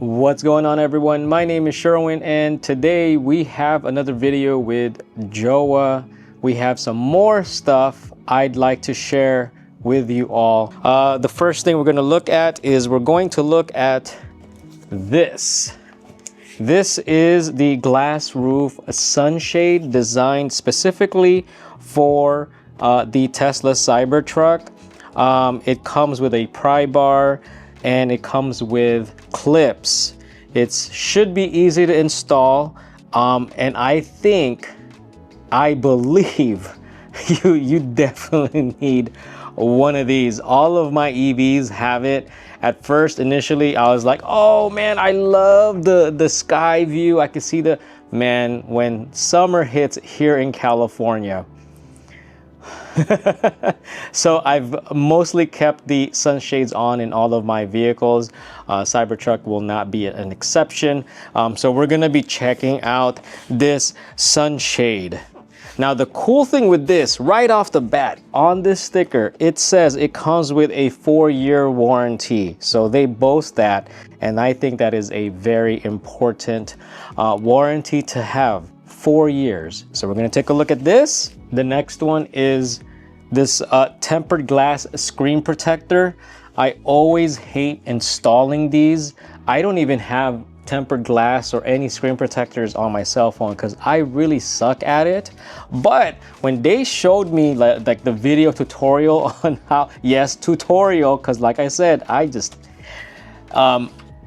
What's going on, everyone? My name is Sherwin, and today we have another video with Jowua. We have some more stuff I'd like to share with you all. The first thing we're going to look at is we're going to look at this. This is the glass roof sunshade designed specifically for the Tesla Cybertruck. It comes with a pry bar and it comes with clips. It should be easy to install, and I believe you definitely need one of these. All of my EVs have it. At first, initially, I was like, oh man, I love the sky view. I can see when summer hits here in California. So I've mostly kept the sunshades on in all of my vehicles. Cybertruck will not be an exception. So we're gonna be checking out this sunshade. Now the cool thing with this, right off the bat, on this sticker, it says it comes with a 4-year warranty. So they boast that, and I think that is a very important warranty to have. 4 years. So we're gonna take a look at this. The next one is this tempered glass screen protector. I always hate installing these. I don't even have tempered glass or any screen protectors on my cell phone because I really suck at it. But when they showed me like the video tutorial on how, yes, tutorial, because like I said,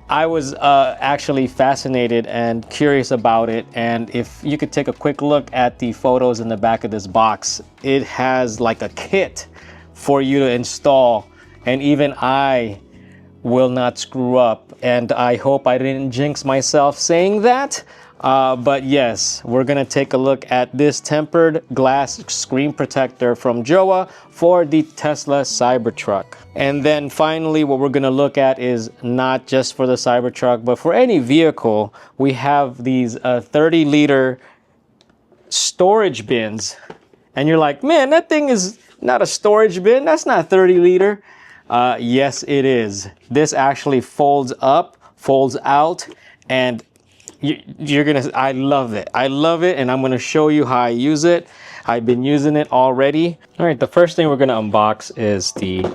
I was actually fascinated and curious about it. And if you could take a quick look at the photos in the back of this box, it has like a kit for you to install, and even I will not screw up. And I hope I didn't jinx myself saying that. But yes, we're gonna take a look at this tempered glass screen protector from Jowua for the Tesla Cybertruck. And then finally, what we're gonna look at is not just for the Cybertruck, but for any vehicle, we have these 30-liter storage bins. And you're like, man, that thing is not a storage bin. That's not 30-liter. Yes, it is. This actually folds up, folds out, and I love it. I love it, and I'm gonna show you how I use it. I've been using it already. All right, the first thing we're gonna unbox is the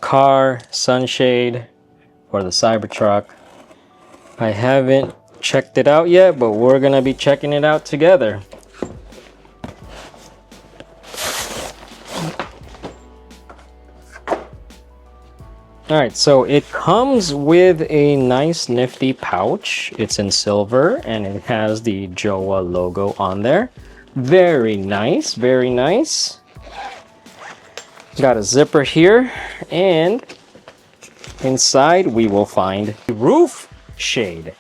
car sunshade for the Cybertruck. I haven't checked it out yet, but we're gonna be checking it out together. All right, so it comes with a nice nifty pouch. It's in silver and it has the Jowua logo on there. Very nice, very nice. Got a zipper here, and inside we will find the roof shade.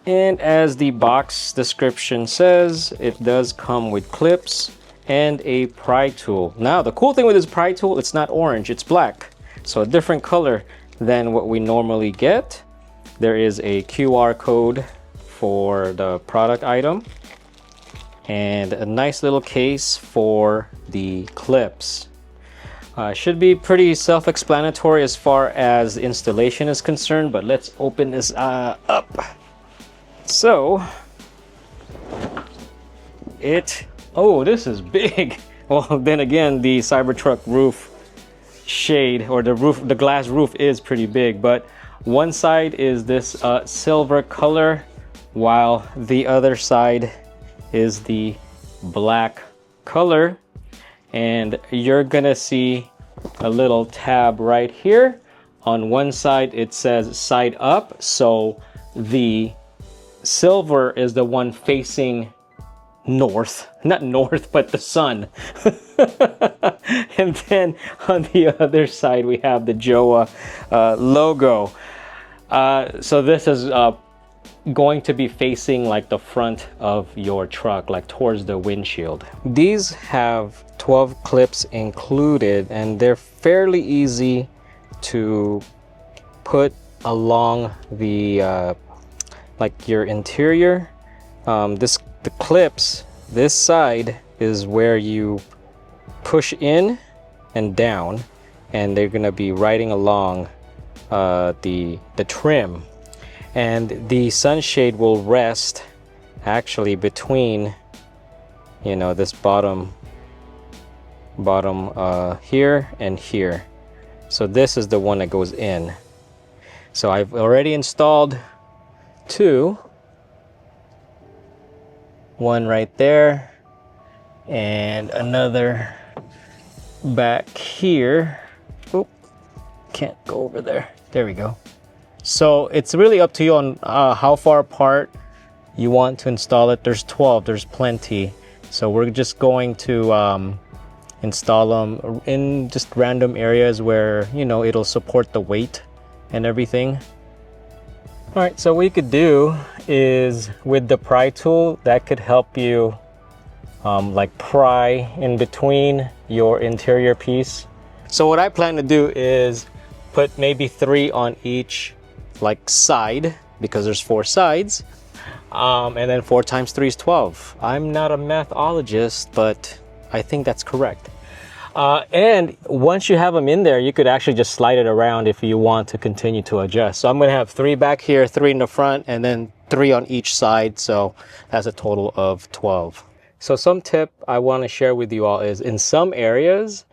And as the box description says, it does come with clips and a pry tool. Now the cool thing with this pry tool, it's not orange, it's black, so a different color than what we normally get. There is a QR code for the product item and a nice little case for the clips. Should be pretty self-explanatory as far as installation is concerned, but let's open this up. So oh, this is big. Well, then again, the Cybertruck roof shade, or the glass roof, is pretty big, but one side is this silver color, while the other side is the black color. And you're gonna see a little tab right here. On one side it says side up, so the silver is the one facing north, not north, but the sun. And then on the other side we have the Jowua logo. So this is going to be facing like the front of your truck, like towards the windshield. These have 12 clips included, and they're fairly easy to put along the like your interior. The clips, this side is where you push in and down, and they're gonna be riding along the trim, and the sunshade will rest actually between, you know, this bottom here and here. So this is the one that goes in. So I've already installed two, one right there and another back here. Oop, can't go over there. There we go. So it's really up to you on how far apart you want to install it. There's 12, there's plenty. So we're just going to install them in just random areas where, you know, it'll support the weight and everything. All right, so what you could do is with the pry tool, that could help you like pry in between your interior piece. So what I plan to do is put maybe 3 on each like side, because there's 4 sides, and then 4 times 3 is 12. I'm not a mathologist, but I think that's correct. And once you have them in there, you could actually just slide it around if you want to continue to adjust. So I'm going to have 3 back here, 3 in the front, and then 3 on each side. So that's a total of 12. So some tip I want to share with you all is, in some areas,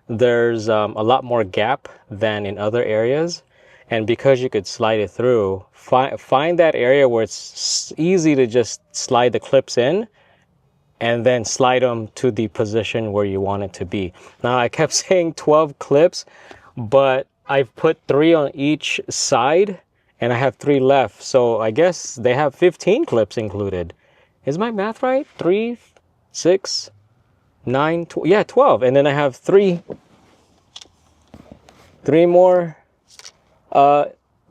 there's a lot more gap than in other areas. And because you could slide it through, find that area where it's easy to just slide the clips in, and then slide them to the position where you want it to be. Now, I kept saying 12 clips, but I've put 3 on each side and I have 3 left. So I guess they have 15 clips included. Is my math right? 3, 6, 9, 12. Yeah, 12. And then I have 3 more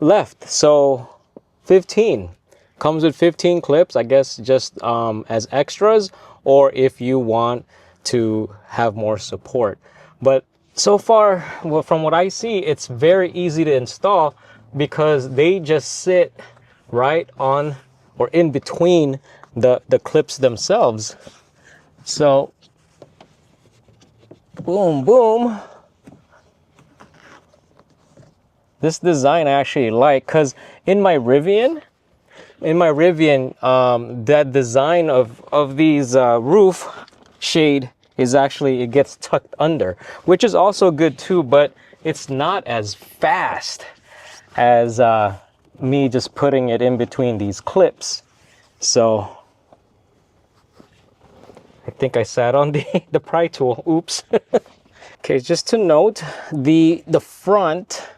left. So 15. Comes with 15 clips, I guess, just as extras, or if you want to have more support. But so far, well, from what I see, it's very easy to install because they just sit right on or in between the clips themselves. So boom, boom. This design I actually like, because in my Rivian, that design of these roof shade is actually, it gets tucked under, which is also good too, but it's not as fast as me just putting it in between these clips. So I think I sat on the pry tool. Oops. Okay, just to note, the front,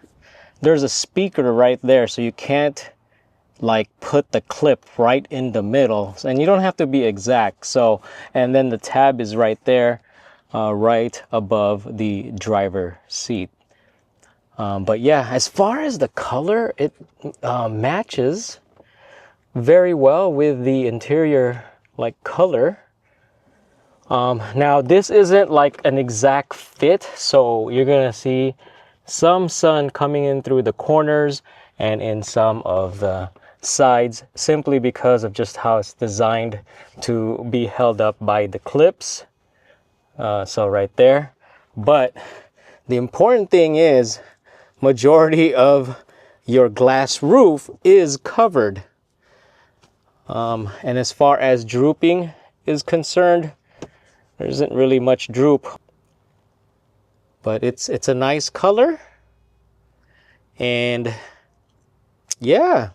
there's a speaker right there, so you can't like put the clip right in the middle, and you don't have to be exact. So, and then the tab is right there, right above the driver seat. But yeah, as far as the color, it matches very well with the interior like color. Now this isn't like an exact fit, so you're gonna see some sun coming in through the corners and in some of the sides, simply because of just how it's designed to be held up by the clips. So right there. But the important thing is, majority of your glass roof is covered. And as far as drooping is concerned, there isn't really much droop, but it's a nice color. And yeah,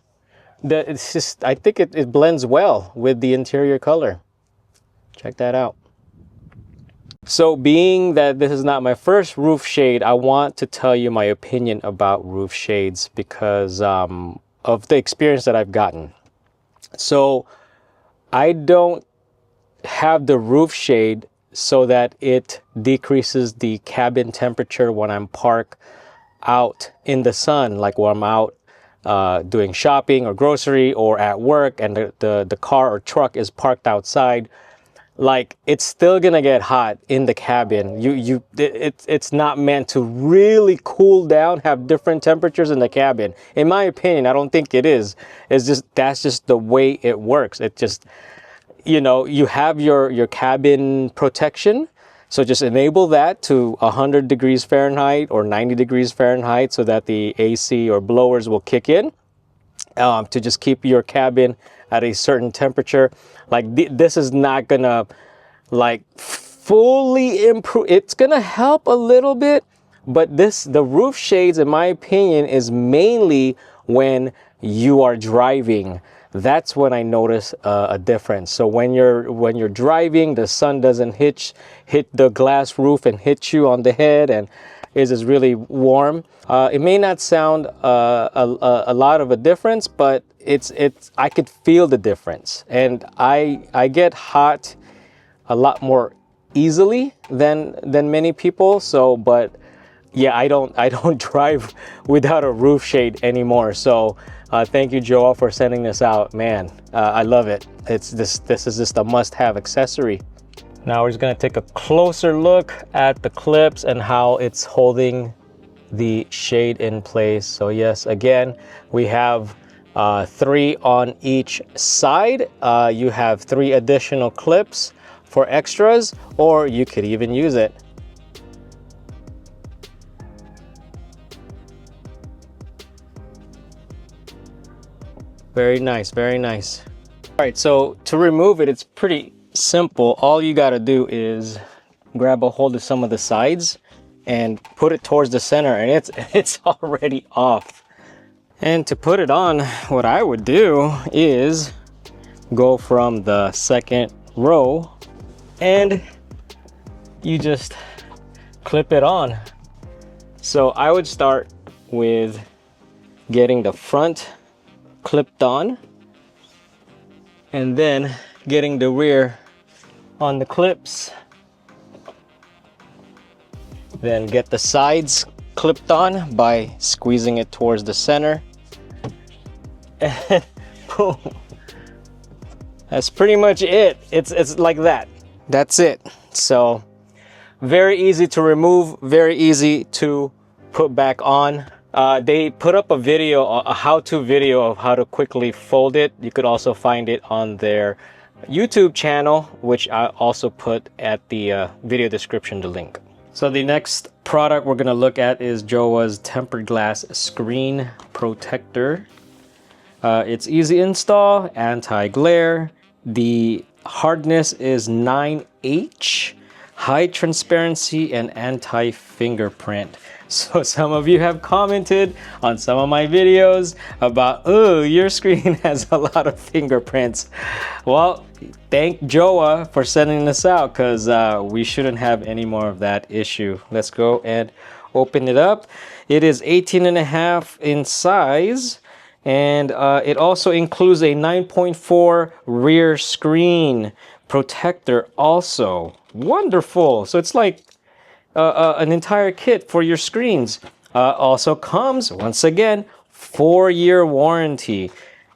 it's just, I think it blends well with the interior color. Check that out. So being that this is not my first roof shade, I want to tell you my opinion about roof shades because of the experience that I've gotten. So I don't have the roof shade so that it decreases the cabin temperature when I'm parked out in the sun, like when I'm out doing shopping or grocery or at work and the car or truck is parked outside. Like, it's still gonna get hot in the cabin. It's not meant to really cool down, have different temperatures in the cabin. In my opinion, I don't think it is. It's just, that's just the way it works. It just, you know, you have your cabin protection, So just enable that to 100 degrees Fahrenheit or 90 degrees Fahrenheit so that the AC or blowers will kick in to just keep your cabin at a certain temperature. Like this is not gonna like fully improve. It's gonna help a little bit, but the roof shades, in my opinion, is mainly when you are driving. That's when I notice a difference. So when you're driving, the sun doesn't hit the glass roof and hit you on the head, and is really warm. It may not sound a lot of a difference, but I could feel the difference, and I get hot a lot more easily than many people. So, but yeah, I don't drive without a roof shade anymore. So thank you, Jowua, for sending this out. Man, I love it. This is just a must-have accessory. Now we're just gonna take a closer look at the clips and how it's holding the shade in place. So yes, again, we have 3 on each side. You have 3 additional clips for extras, or you could even use it. Very nice, very nice. All right, so to remove it, it's pretty simple. All you got to do is grab a hold of some of the sides and put it towards the center, and it's already off. And to put it on, what I would do is go from the second row and you just clip it on. So I would start with getting the front clipped on and then getting the rear on the clips, then get the sides clipped on by squeezing it towards the center, and boom, that's pretty much it. It's like that. That's it. So very easy to remove, very easy to put back on. They put up a video, a how-to video of how to quickly fold it. You could also find it on their YouTube channel, which I also put at the video description, the link. So the next product we're gonna look at is Jowua's tempered glass screen protector. It's easy install, anti-glare. The hardness is 9H, high transparency, and anti-fingerprint. So some of you have commented on some of my videos about, oh, your screen has a lot of fingerprints. Well, thank Jowua for sending this out, because we shouldn't have any more of that issue. Let's go and open it up. It is 18.5 in size, and it also includes a 9.4 rear screen protector also. Wonderful. So it's like an entire kit for your screens. Also comes, once again, 4-year warranty.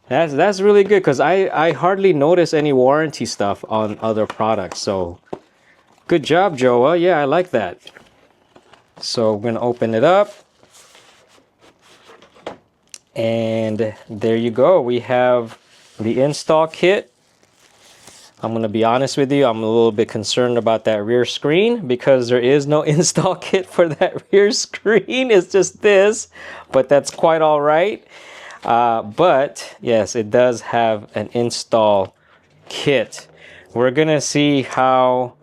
That's really good, because I hardly notice any warranty stuff on other products. So good job, Jowua. Yeah, I like that. So I'm gonna open it up, and there you go. We have the install kit. I'm going to be honest with you, I'm a little bit concerned about that rear screen, because there is no install kit for that rear screen. It's just this, but that's quite all right. But yes, it does have an install kit. We're going to see how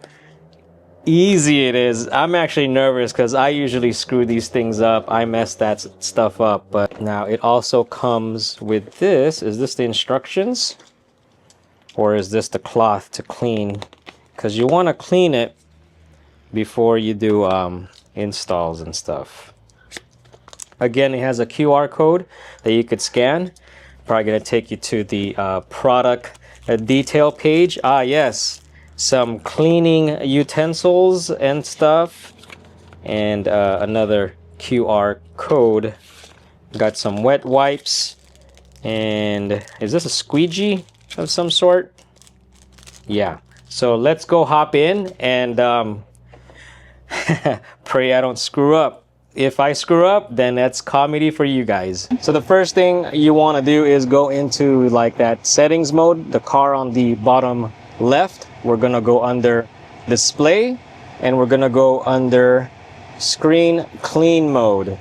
easy it is. I'm actually nervous, because I usually screw these things up. I mess that stuff up. But now it also comes with this. Is this the instructions? Or is this the cloth to clean? Because you want to clean it before you do installs and stuff. Again, it has a QR code that you could scan. Probably going to take you to the product detail page. Ah, yes. Some cleaning utensils and stuff. And another QR code. Got some wet wipes. And is this a squeegee of some sort? Yeah. So let's go hop in and pray I don't screw up. If I screw up, then that's comedy for you guys. So the first thing you want to do is go into like that settings mode, the car on the bottom left. We're gonna go under display, and we're gonna go under screen clean mode.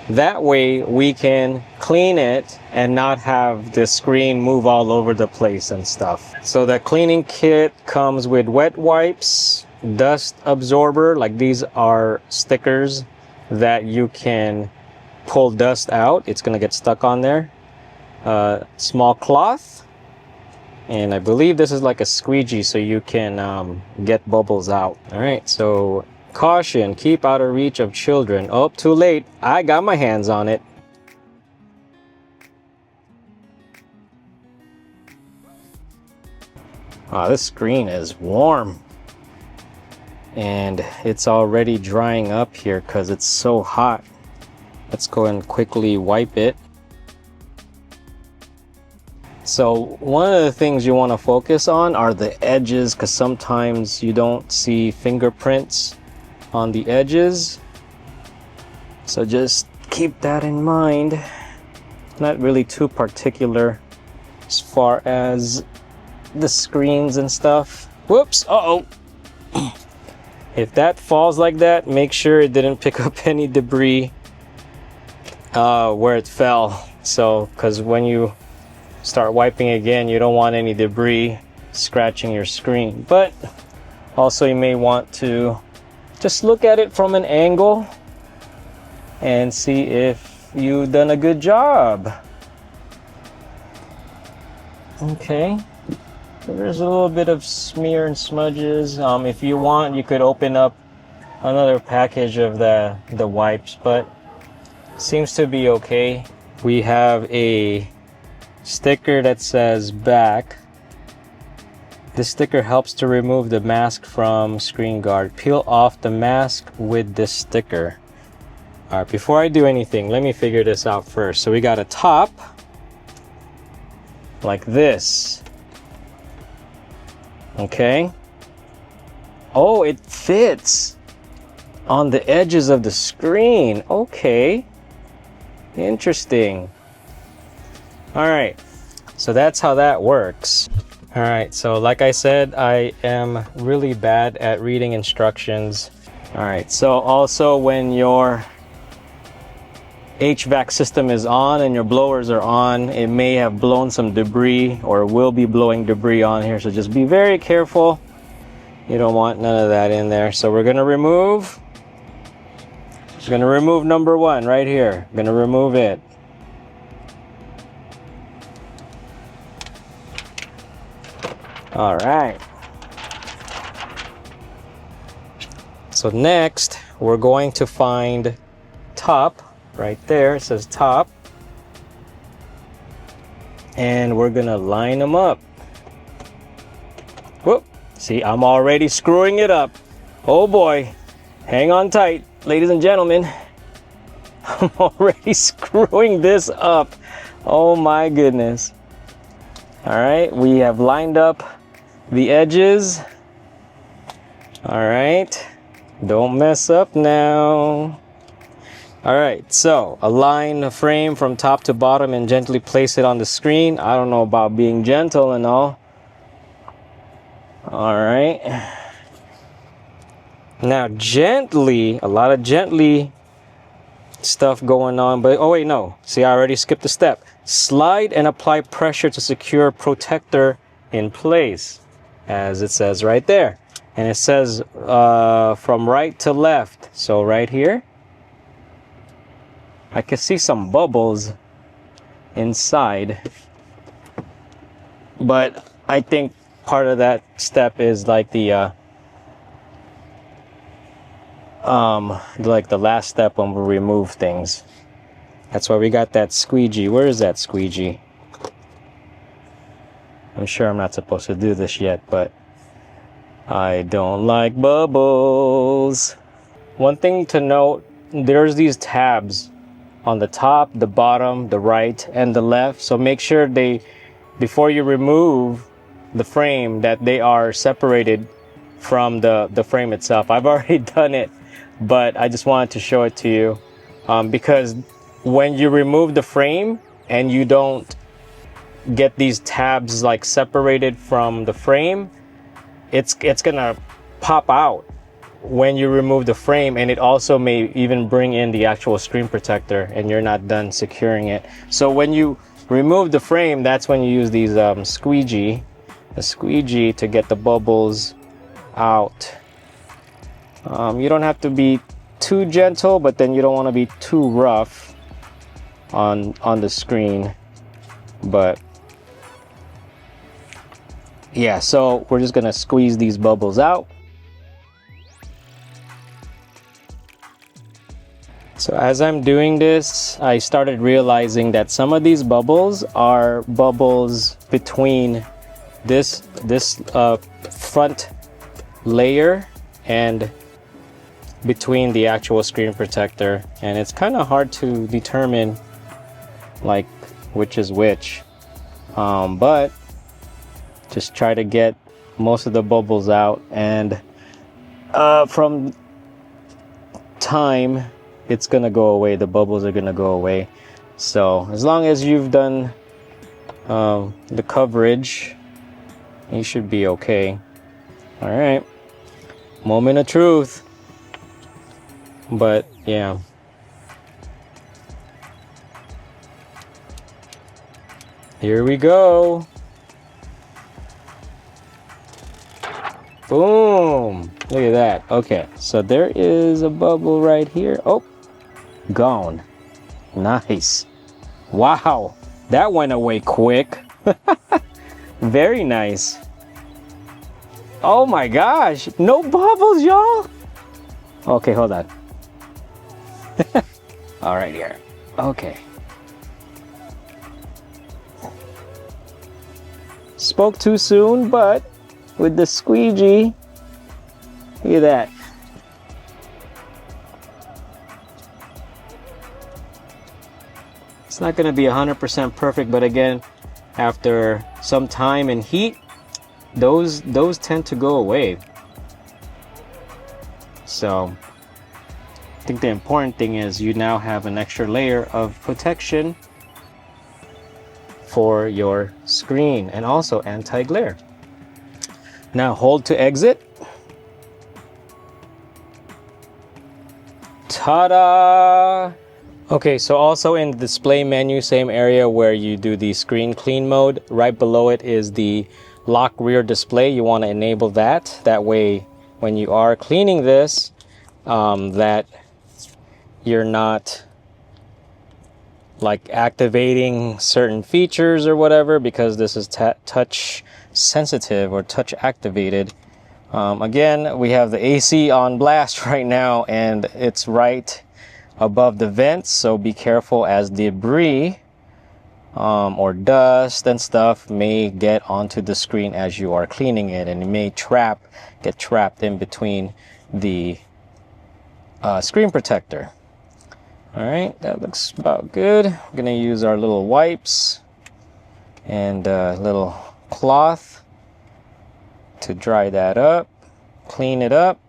That way we can clean it and not have the screen move all over the place and stuff. So the cleaning kit comes with wet wipes, dust absorber, like these are stickers that you can pull dust out. It's gonna get stuck on there. Small cloth, and I believe this is like a squeegee so you can get bubbles out. All right, so caution, keep out of reach of children. Oh, too late. I got my hands on it. Wow, this screen is warm. And it's already drying up here because it's so hot. Let's go and quickly wipe it. So one of the things you want to focus on are the edges, because sometimes you don't see fingerprints on the edges. So just keep that in mind. Not really too particular as far as the screens and stuff. Whoops, uh-oh. If that falls like that, make sure it didn't pick up any debris where it fell. So, because when you start wiping again, you don't want any debris scratching your screen. But also you may want to just look at it from an angle and see if you've done a good job. Okay, there's a little bit of smear and smudges. If you want, you could open up another package of the wipes, but seems to be okay. We have a sticker that says back. This sticker helps to remove the mask from screen guard. Peel off the mask with this sticker. All right, before I do anything, let me figure this out first. So we got a top like this. Okay. Oh, it fits on the edges of the screen. Okay. Interesting. All right. So that's how that works. All right. So like I said, I am really bad at reading instructions. All right. So also when your HVAC system is on and your blowers are on, it may have blown some debris or will be blowing debris on here, so just be very careful. You don't want none of that in there. So we're gonna remove number one right here. I'm gonna remove it. All right, so next we're going to find top. Right there, it says top. And we're gonna line them up. Whoop, see, I'm already screwing it up. Oh boy, hang on tight, ladies and gentlemen. I'm already screwing this up. Oh my goodness. All right, we have lined up the edges. All right, don't mess up now. All right, so align the frame from top to bottom and gently place it on the screen. I don't know about being gentle and all. All right. Now gently, a lot of gently stuff going on, but oh wait, no. See, I already skipped a step. Slide and apply pressure to secure protector in place, as it says right there. And it says from right to left. So right here. I can see some bubbles inside, but I think part of that step is like the last step when we remove things. That's why we got that squeegee. Where is that squeegee? I'm sure I'm not supposed to do this yet, but I don't like bubbles. One thing to note, there's these tabs on the top, the bottom, the right, and the left. So make sure before you remove the frame, that they are separated from the frame itself. I've already done it, but I just wanted to show it to you because when you remove the frame and you don't get these tabs like separated from the frame, it's gonna pop out when you remove the frame, and it also may even bring in the actual screen protector and you're not done securing it. So when you remove the frame, that's when you use these a squeegee to get the bubbles out. You don't have to be too gentle, but then you don't want to be too rough on the screen. But yeah, so we're just gonna squeeze these bubbles out. So as I'm doing this, I started realizing that some of these bubbles are bubbles between this front layer and between the actual screen protector, and it's kind of hard to determine like which is which, but just try to get most of the bubbles out, and from time it's gonna go away. The bubbles are gonna go away. So as long as you've done the coverage, you should be okay. All right, moment of truth. But yeah, here we go. Boom, look at that. Okay, so there is a bubble right here. Oh, gone. Nice. Wow, that went away quick. Very nice. Oh my gosh, no bubbles, y'all. Okay, hold on. All right, here. Okay. Spoke too soon, but with the squeegee, look at that. It's not going to be 100% perfect, but again, after some time and heat, those tend to go away. So I think the important thing is you now have an extra layer of protection for your screen and also anti-glare. Now hold to exit. Ta-da! Okay, so also in the display menu, same area where you do the screen clean mode, right below it is the lock rear display. You want to enable that. That way when you are cleaning this, that you're not like activating certain features or whatever, because this is touch sensitive or touch activated. Again, we have the AC on blast right now, and it's right above the vents, so be careful as debris or dust and stuff may get onto the screen as you are cleaning it, and it may get trapped in between the screen protector. All right, that looks about good. We're gonna use our little wipes and a little cloth to dry that up, clean it up.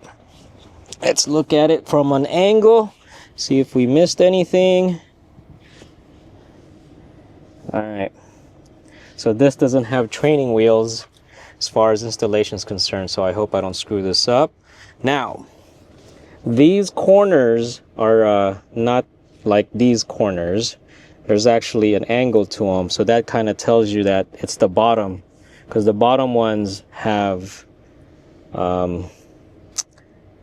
Let's look at it from an angle, see if we missed anything. All right, so this doesn't have training wheels as far as installation is concerned, so I hope I don't screw this up. Now, these corners are not like these corners. There's actually an angle to them, so that kind of tells you that it's the bottom, because the bottom ones have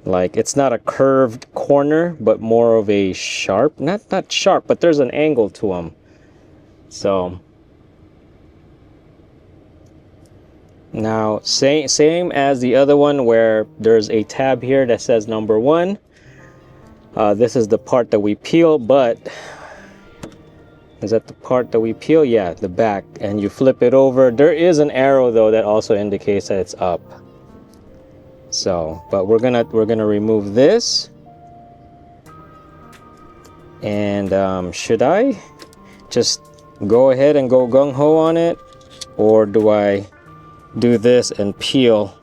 like, it's not a curved corner, but more of a sharp, not sharp, but there's an angle to them. So now same as the other one where there's a tab here that says number 1. This is the part that we peel, but is that the part that we peel? Yeah, the back, and you flip it over. There is an arrow though that also indicates that it's up. So, but we're gonna remove this. And should I just go ahead and go gung-ho on it, or do I do this and peel?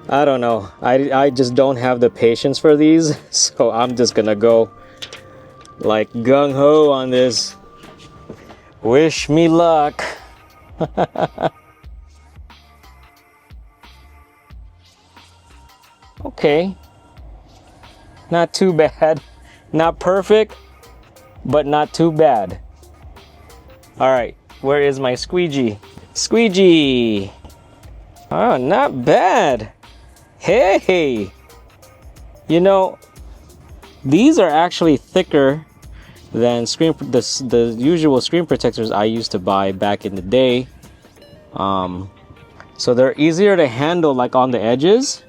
I don't know. I just don't have the patience for these, so I'm just gonna go like gung-ho on this. Wish me luck. Okay. Not too bad. Not perfect, but not too bad. All right, where is my squeegee? Squeegee. Oh, not bad. Hey, you know, these are actually thicker than the usual screen protectors I used to buy back in the day. So they're easier to handle, like on the edges,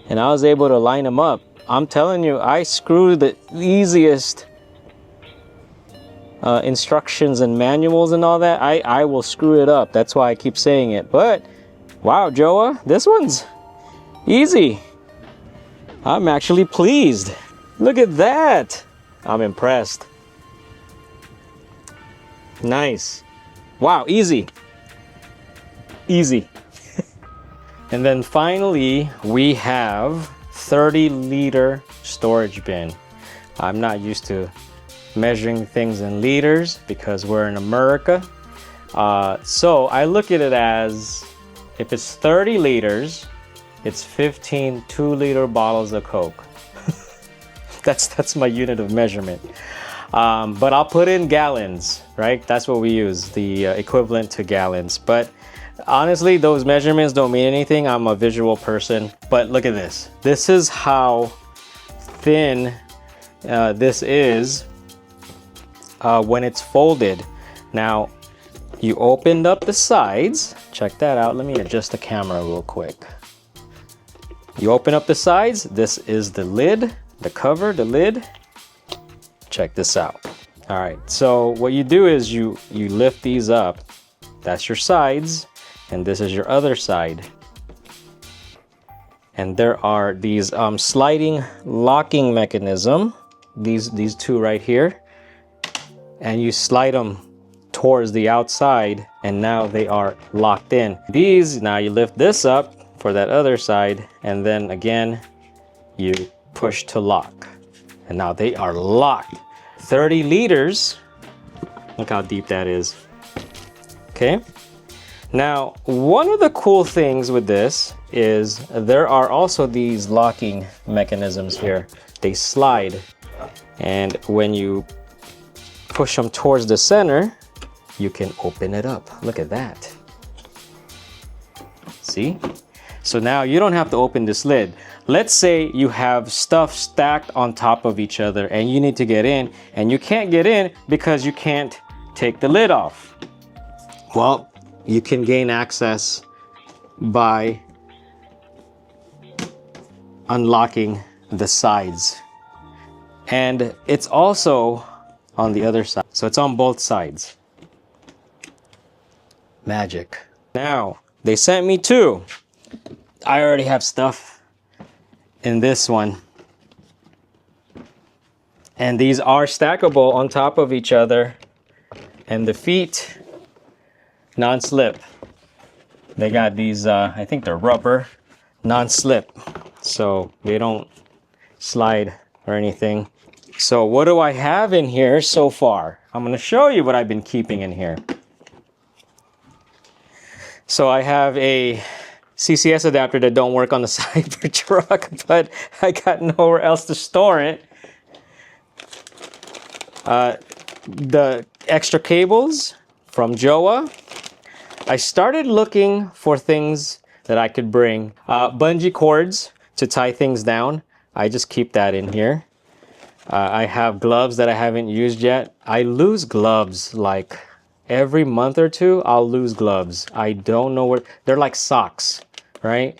and I was able to line them up. I'm telling you, I screw the easiest instructions and manuals and all that. I will screw it up. That's why I keep saying it. But wow, Jowua, this one's easy. I'm actually pleased. Look at that. I'm impressed. Nice. Wow, easy. Easy. And then finally, we have 30-liter storage bin. I'm not used to measuring things in liters because we're in America. So I look at it as, if it's 30 liters, it's 15 2-liter bottles of Coke. That's my unit of measurement. But I'll put in gallons, right? That's what we use, the equivalent to gallons. But honestly, those measurements don't mean anything. I'm a visual person. But look at this. This is how thin this is when it's folded. Now, you opened up the sides. Check that out. Let me adjust the camera real quick. You open up the sides. This is the lid, the cover, the lid. Check this out. All right, so what you do is you lift these up. That's your sides, and this is your other side. And there are these sliding locking mechanism, these two right here, and you slide them towards the outside, and now they are locked in. These, now you lift this up for that other side, and then again you push to lock, and now they are locked. 30 liters. Look how deep that is. Okay. Now, one of the cool things with this is there are also these locking mechanisms here. They slide, and when you push them towards the center, you can open it up. Look at that. See? So now you don't have to open this lid. Let's say you have stuff stacked on top of each other and you need to get in, and you can't get in because you can't take the lid off. Well, you can gain access by unlocking the sides. And it's also on the other side. So it's on both sides. Magic. Now, they sent me two. I already have stuff in this one. And these are stackable on top of each other. And the feet, non-slip. They got these, I think they're rubber, non-slip. So they don't slide or anything. So what do I have in here so far? I'm gonna show you what I've been keeping in here. So I have a CCS adapter that don't work on the Cybertruck, but I got nowhere else to store it. The extra cables from Jowua. I started looking for things that I could bring. Bungee cords to tie things down. I just keep that in here. I have gloves that I haven't used yet. I lose gloves like every month or two. I'll lose gloves. I don't know where. They're like socks, right?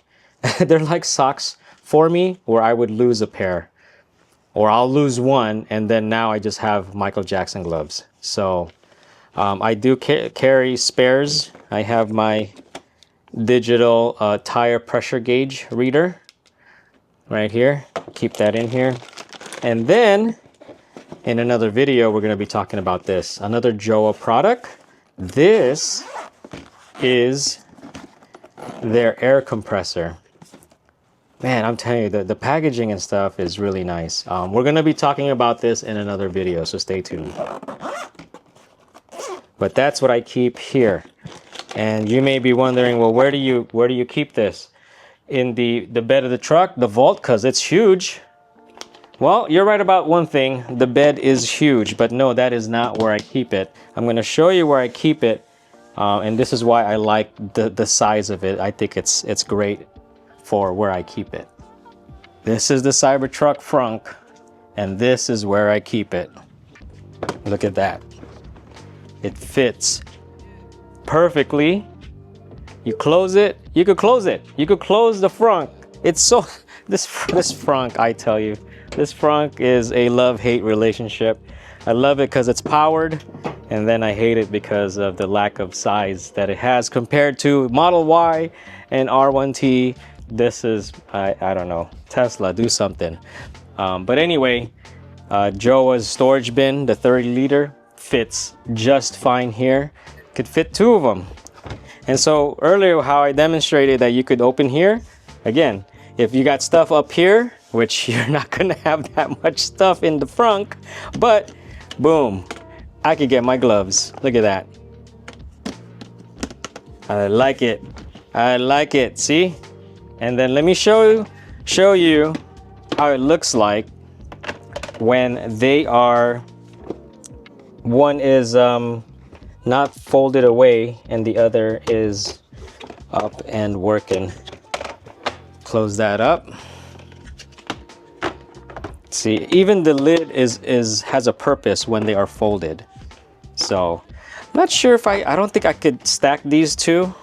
They're like socks for me, where I would lose a pair, or I'll lose one, and then now I just have Michael Jackson gloves. So I do carry spares. I have my digital tire pressure gauge reader right here. Keep that in here. And then in another video, we're going to be talking about this. Another Jowua product. This is their air compressor. Man, I'm telling you, the packaging and stuff is really nice. We're going to be talking about this in another video, so stay tuned. But that's what I keep here. And you may be wondering, well, where do you keep this? in the bed of the truck, the vault, because it's huge. Well, you're right about one thing. The bed is huge, but no, that is not where I keep it. I'm going to show you where I keep it, and this is why I like the size of it. I think it's great for where I keep it. This is the Cybertruck frunk, and this is where I keep it. Look at that. It fits perfectly. You close it, you could close it. You could close the frunk. It's so, this frunk, I tell you, this frunk is a love-hate relationship. I love it because it's powered, and then I hate it because of the lack of size that it has compared to Model Y and R1T. This is, I don't know, Tesla, do something. But anyway, Jowua's storage bin, the 30 liter, fits just fine here. Could fit 2 of them. And so earlier how I demonstrated that you could open here, again, if you got stuff up here, which you're not gonna have that much stuff in the frunk, but boom, I could get my gloves. Look at that. I like it. I like it, see? And then let me show you how it looks like when they are, one is not folded away and the other is up and working. Close that up. See, even the lid has a purpose when they are folded. So I'm not sure if I don't think I could stack these two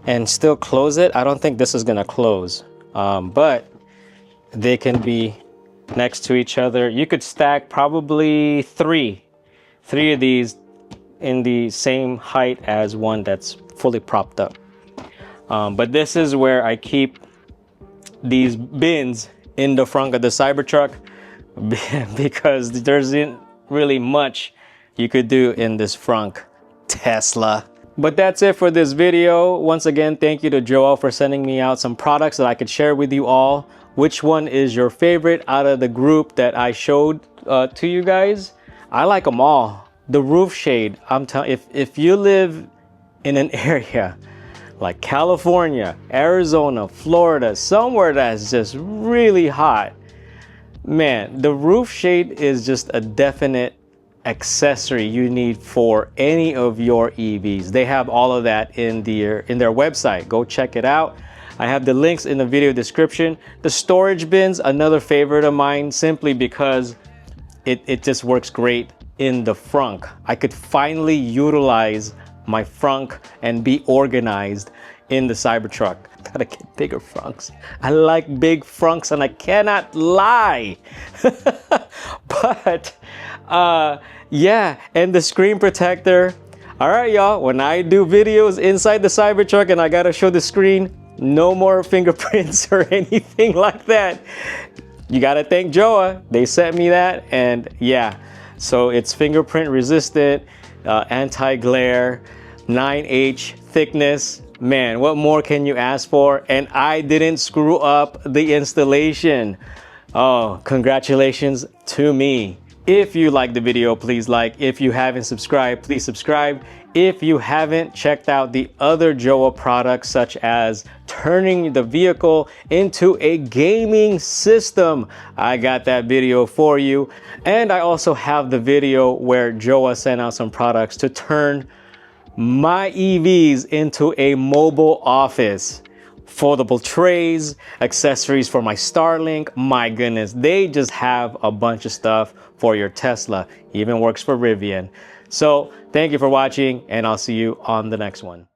and still close it. I don't think this is gonna close, but they can be next to each other. You could stack probably three of these in the same height as one that's fully propped up. But this is where I keep these bins in the front of the Cybertruck because there isn't really much you could do in this frunk, Tesla. But that's it for this video. Once again, thank you to Jowua for sending me out some products that I could share with you all. Which one is your favorite out of the group that I showed to you guys? I like them all. The roof shade, I'm telling, if you live in an area like California, Arizona, Florida, somewhere that's just really hot, man, the roof shade is just a definite accessory you need for any of your EVs. They have all of that in their website. Go check it out. I have the links in the video description. The storage bins, another favorite of mine, simply because it just works great in the frunk. I could finally utilize my frunk and be organized in the Cybertruck. Gotta get bigger frunks. I like big frunks and I cannot lie. But yeah, and the screen protector. All right, y'all, when I do videos inside the Cybertruck and I gotta show the screen, no more fingerprints or anything like that. You gotta thank Jowua. They sent me that, and yeah, so it's fingerprint resistant, anti-glare, 9H thickness. Man, what more can you ask for? And I didn't screw up the installation. Oh, congratulations to me. If you liked the video, please like. If you haven't subscribed, please subscribe. If you haven't checked out the other Jowua products, such as turning the vehicle into a gaming system, I got that video for you. And I also have the video where Jowua sent out some products to turn my EVs into a mobile office. Foldable trays, accessories for my Starlink. My goodness, they just have a bunch of stuff for your Tesla. Even works for Rivian. So thank you for watching, and I'll see you on the next one.